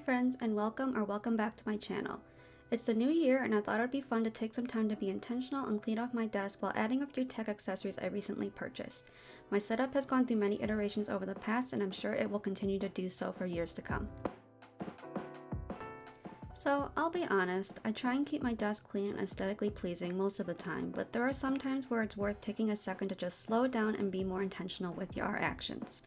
friends, and welcome back to my channel. It's the new year and I thought it'd be fun to take some time to be intentional and clean off my desk while adding a few tech accessories I recently purchased. My setup has gone through many iterations over the past and I'm sure it will continue to do so for years to come. So, I'll be honest, I try and keep my desk clean and aesthetically pleasing most of the time, but there are some times where it's worth taking a second to just slow down and be more intentional with your actions.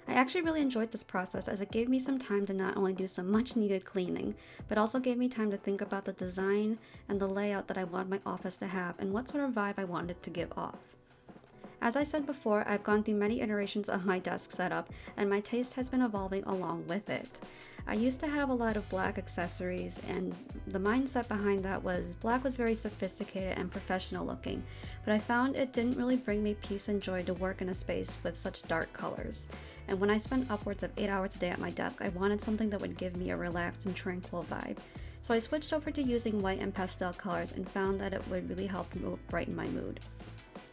I actually really enjoyed this process as it gave me some time to not only do some much needed cleaning, but also gave me time to think about the design and the layout that I wanted my office to have and what sort of vibe I wanted it to give off. As I said before, I've gone through many iterations of my desk setup and my taste has been evolving along with it. I used to have a lot of black accessories and the mindset behind that was black was very sophisticated and professional looking, but I found it didn't really bring me peace and joy to work in a space with such dark colors. And when I spent upwards of 8 hours a day at my desk, I wanted something that would give me a relaxed and tranquil vibe. So I switched over to using white and pastel colors and found that it would really help brighten my mood.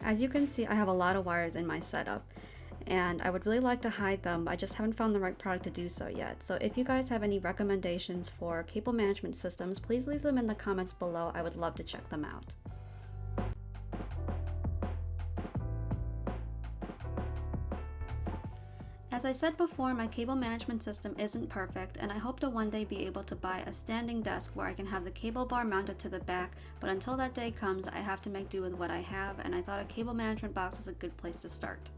As you can see, I have a lot of wires in my setup, and I would really like to hide them, but I just haven't found the right product to do so yet. So if you guys have any recommendations for cable management systems, please leave them in the comments below. I would love to check them out. As I said before, my cable management system isn't perfect, and I hope to one day be able to buy a standing desk where I can have the cable bar mounted to the back, but until that day comes, I have to make do with what I have, and I thought a cable management box was a good place to start.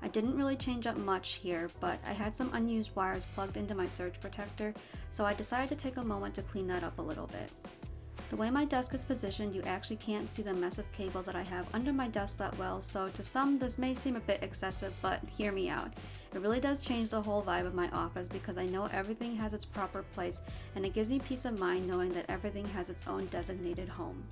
I didn't really change up much here, but I had some unused wires plugged into my surge protector, so I decided to take a moment to clean that up a little bit. The way my desk is positioned, you actually can't see the mess of cables that I have under my desk that well, so to some this may seem a bit excessive, but hear me out. It really does change the whole vibe of my office because I know everything has its proper place and it gives me peace of mind knowing that everything has its own designated home.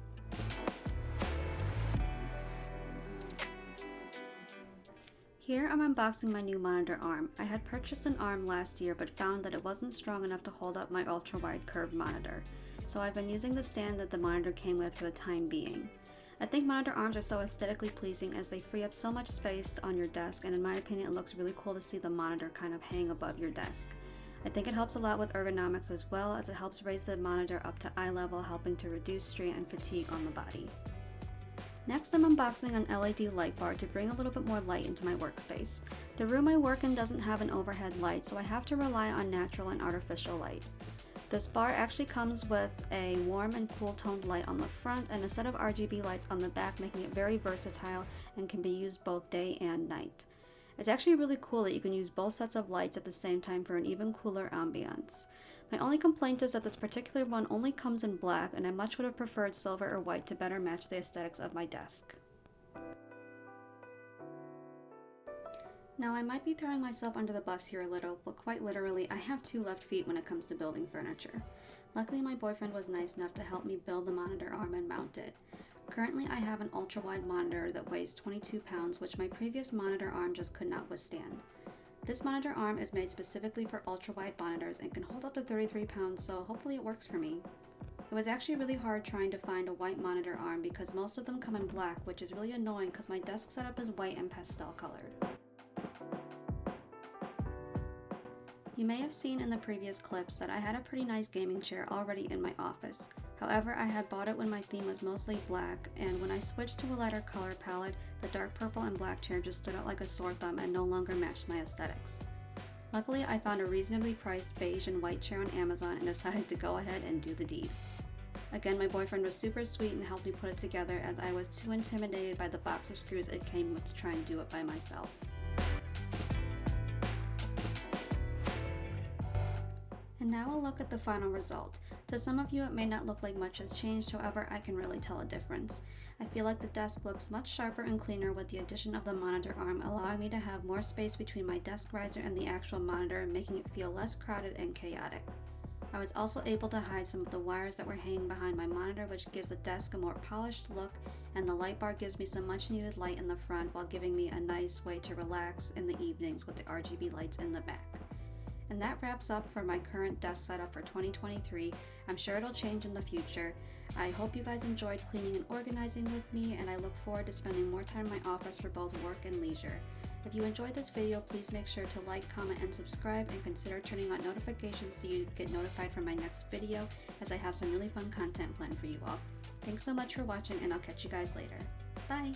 Here I'm unboxing my new monitor arm. I had purchased an arm last year but found that it wasn't strong enough to hold up my ultra-wide curved monitor. So I've been using the stand that the monitor came with for the time being. I think monitor arms are so aesthetically pleasing as they free up so much space on your desk, and in my opinion it looks really cool to see the monitor kind of hang above your desk. I think it helps a lot with ergonomics as well as it helps raise the monitor up to eye level, helping to reduce strain and fatigue on the body. Next, I'm unboxing an LED light bar to bring a little bit more light into my workspace. The room I work in doesn't have an overhead light, so I have to rely on natural and artificial light. This bar actually comes with a warm and cool toned light on the front and a set of RGB lights on the back, making it very versatile and can be used both day and night. It's actually really cool that you can use both sets of lights at the same time for an even cooler ambiance. My only complaint is that this particular one only comes in black, and I much would have preferred silver or white to better match the aesthetics of my desk. Now I might be throwing myself under the bus here a little, but quite literally I have two left feet when it comes to building furniture. Luckily my boyfriend was nice enough to help me build the monitor arm and mount it. Currently I have an ultra-wide monitor that weighs 22 pounds, which my previous monitor arm just could not withstand. This monitor arm is made specifically for ultra-wide monitors and can hold up to 33 pounds, so hopefully it works for me. It was actually really hard trying to find a white monitor arm because most of them come in black, which is really annoying because my desk setup is white and pastel colored. You may have seen in the previous clips that I had a pretty nice gaming chair already in my office. However, I had bought it when my theme was mostly black, and when I switched to a lighter color palette, the dark purple and black chair just stood out like a sore thumb and no longer matched my aesthetics. Luckily, I found a reasonably priced beige and white chair on Amazon and decided to go ahead and do the deed. Again, my boyfriend was super sweet and helped me put it together as I was too intimidated by the box of screws it came with to try and do it by myself. And now a look at the final result. To some of you it may not look like much has changed, however I can really tell a difference. I feel like the desk looks much sharper and cleaner with the addition of the monitor arm, allowing me to have more space between my desk riser and the actual monitor, making it feel less crowded and chaotic. I was also able to hide some of the wires that were hanging behind my monitor, which gives the desk a more polished look, and the light bar gives me some much needed light in the front while giving me a nice way to relax in the evenings with the RGB lights in the back. And that wraps up for my current desk setup for 2023. I'm sure it'll change in the future. I hope you guys enjoyed cleaning and organizing with me, and I look forward to spending more time in my office for both work and leisure. If you enjoyed this video, please make sure to like, comment, and subscribe, and consider turning on notifications so you get notified for my next video, as I have some really fun content planned for you all. Thanks so much for watching, and I'll catch you guys later. Bye!